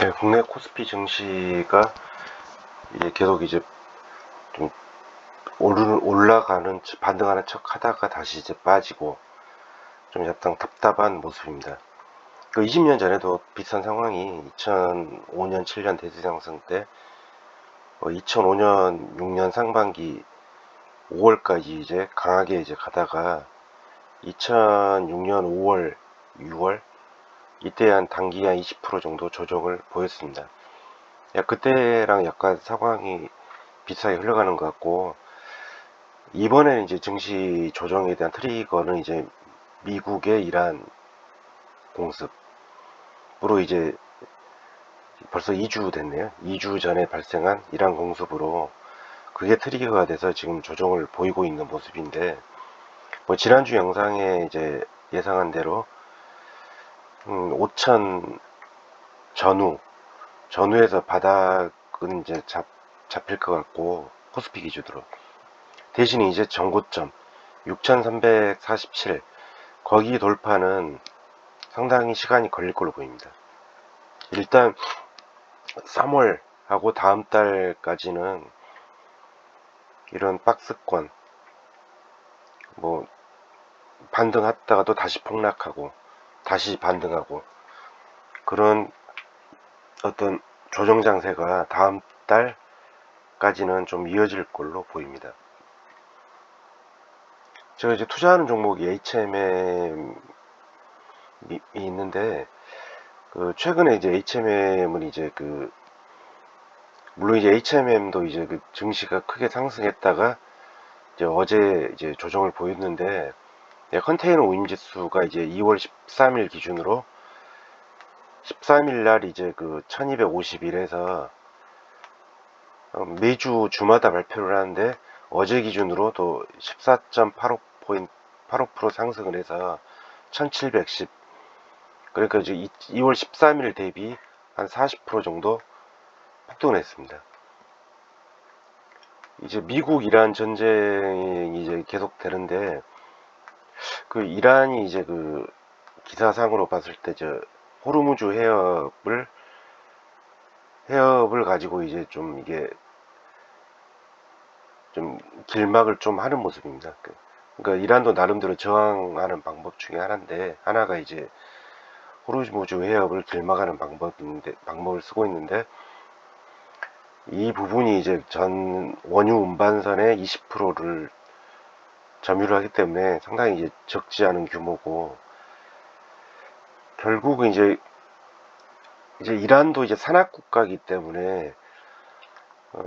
네, 국내 코스피 증시가 이제 계속 이제 좀 올라가는 반등하는 척 하다가 다시 이제 빠지고 좀 약간 답답한 모습입니다. 그 20년 전에도 비슷한 상황이 2005년 7년 대지상승 때 2005년 6년 상반기 5월까지 이제 강하게 이제 가다가 2006년 5월 6월 이때 한 단기간 20% 정도 조정을 보였습니다. 그때랑 약간 상황이 비슷하게 흘러가는 것 같고, 이번에는 이제 증시 조정에 대한 트리거는 이제 미국의 이란 공습으로 이제 벌써 2주 됐네요. 2주 전에 발생한 이란 공습으로 그게 트리거가 돼서 지금 조정을 보이고 있는 모습인데, 지난주 영상에 이제 예상한 대로 5천 전후에서 바닥은 이제 잡힐 것 같고, 코스피 기준으로 대신에 이제 전고점 6347 거기 돌파는 상당히 시간이 걸릴 걸로 보입니다. 일단 3월하고 다음 달까지는 이런 박스권 반등했다가도 다시 폭락하고 다시 반등하고 그런 어떤 조정 장세가 다음 달까지는 좀 이어질 걸로 보입니다. 제가 이제 투자하는 종목이 HMM이 있는데, 최근에 이제 HMM은 이제 물론 이제 HMM도 이제 증시가 크게 상승했다가 이제 어제 이제 조정을 보였는데, 컨테이너 운임지수가 이제 2월 13일 기준으로 13일 날 이제 1251에서 매주 주마다 발표를 하는데, 어제 기준으로 또 14.85% 상승을 해서 1710, 그러니까 이제 2월 13일 대비 한 40% 정도 폭등을 했습니다. 이제 미국 이란 전쟁이 이제 계속 되는데, 이란이 이제 기사상으로 봤을 때 호르무즈 해협을 가지고 이제 좀 이게 좀 길막을 좀 하는 모습입니다. 그러니까 이란도 나름대로 저항하는 방법 중에 하나가 이제 호르무즈 해협을 길막하는 방법을 쓰고 있는데, 이 부분이 이제 전 원유 운반선의 20%를 점유를 하기 때문에 상당히 이제 적지 않은 규모고, 결국은 이제 이란도 이제 산악국가이기 때문에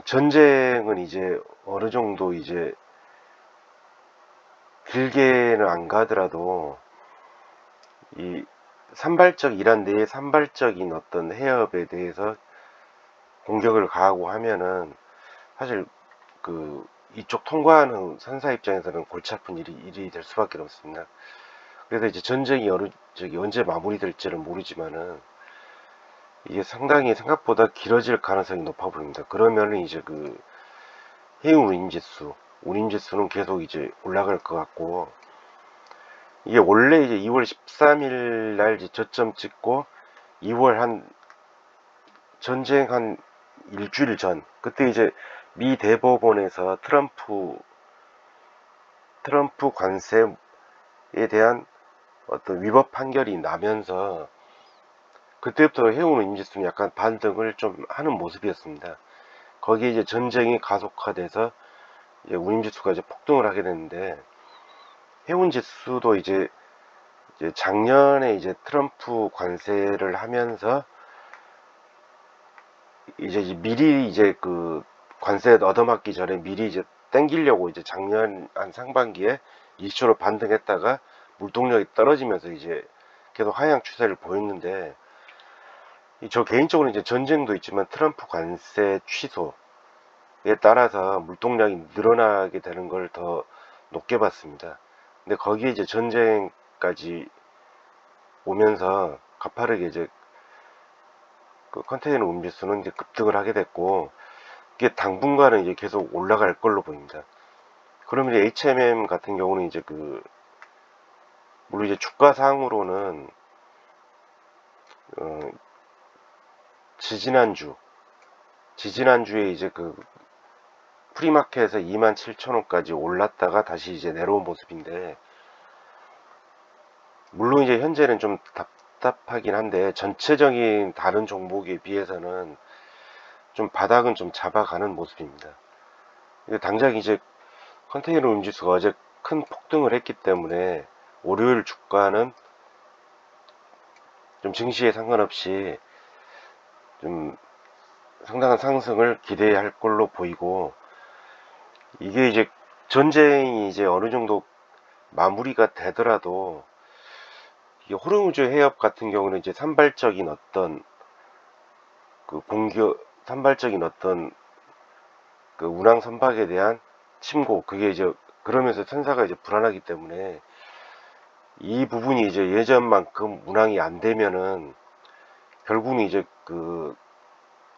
전쟁은 이제 어느 정도 이제 길게는 안 가더라도 이란 내의 산발적인 어떤 해협에 대해서 공격을 가하고 하면은 사실 이쪽 통과하는 선사 입장에서는 골치 아픈 일이 될 수밖에 없습니다. 그래서 이제 전쟁이 언제 마무리될지는 모르지만은 이게 상당히 생각보다 길어질 가능성이 높아 보입니다. 그러면은 이제 해운 운임지수는 계속 이제 올라갈 것 같고, 이게 원래 이제 2월 13일 날 이제 저점 찍고 2월 전쟁 한 일주일 전, 그때 이제 미 대법원에서 트럼프 관세에 대한 어떤 위법 판결이 나면서 그때부터 해운 운임지수는 약간 반등을 좀 하는 모습이었습니다. 거기에 이제 전쟁이 가속화돼서 이제 운임지수가 이제 폭등을 하게 됐는데, 해운지수도 이제 작년에 이제 트럼프 관세를 하면서 이제 미리 이제 관세 얻어맞기 전에 미리 이제 땡기려고 이제 작년 한 상반기에 일시로 반등했다가 물동력이 떨어지면서 이제 계속 하향 추세를 보였는데, 저 개인적으로 이제 전쟁도 있지만 트럼프 관세 취소에 따라서 물동량이 늘어나게 되는 걸 더 높게 봤습니다. 근데 거기에 이제 전쟁까지 오면서 가파르게 이제 컨테이너 운비수는 이제 급등을 하게 됐고, 이게 당분간은 이제 계속 올라갈 걸로 보입니다. 그러면 이제 HMM 같은 경우는 이제 물론 이제 주가상으로는 지지난주에 이제 그 프리마켓에서 27,000원까지 올랐다가 다시 이제 내려온 모습인데, 물론 이제 현재는 좀 답답하긴 한데 전체적인 다른 종목에 비해서는 좀 바닥은 좀 잡아가는 모습입니다. 당장 이제 컨테이너 운지수가 어제 큰 폭등을 했기 때문에 월요일 주가는 좀 증시에 상관없이 좀 상당한 상승을 기대할 걸로 보이고, 이게 이제 전쟁이 이제 어느 정도 마무리가 되더라도 이 호르무즈 해협 같은 경우는 이제 산발적인 어떤 산발적인 어떤 그 운항 선박에 대한 침고, 그게 이제 그러면서 선사가 이제 불안하기 때문에 이 부분이 이제 예전만큼 운항이 안 되면은 결국은 이제 그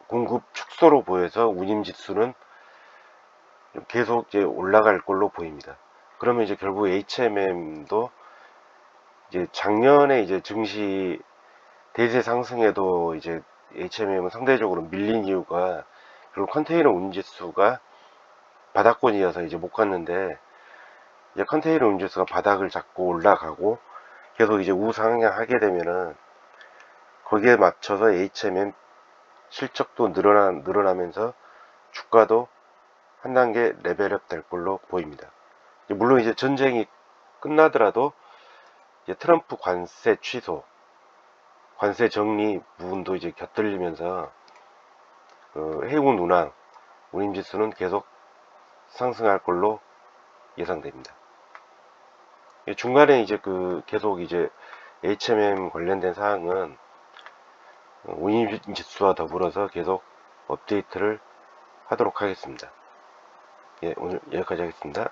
공급 축소로 보여서 운임 지수는 계속 이제 올라갈 걸로 보입니다. 그러면 이제 결국 HMM도 이제 작년에 이제 증시 대세 상승에도 이제 HMM은 상대적으로 밀린 이유가 결국 컨테이너 운지수가 바닥권이어서 이제 못 갔는데, 이제 컨테이너 운지수가 바닥을 잡고 올라가고 계속 이제 우상향하게 되면은 거기에 맞춰서 HMM 실적도 늘어나면서 주가도 한 단계 레벨업 될 걸로 보입니다. 물론 이제 전쟁이 끝나더라도 이제 트럼프 관세 취소, 관세 정리 부분도 이제 곁들리면서 해운 운임 지수는 계속 상승할 걸로 예상됩니다. 중간에 이제 계속 이제 HMM 관련된 사항은 운임 지수와 더불어서 계속 업데이트를 하도록 하겠습니다. 예, 오늘 여기까지 하겠습니다.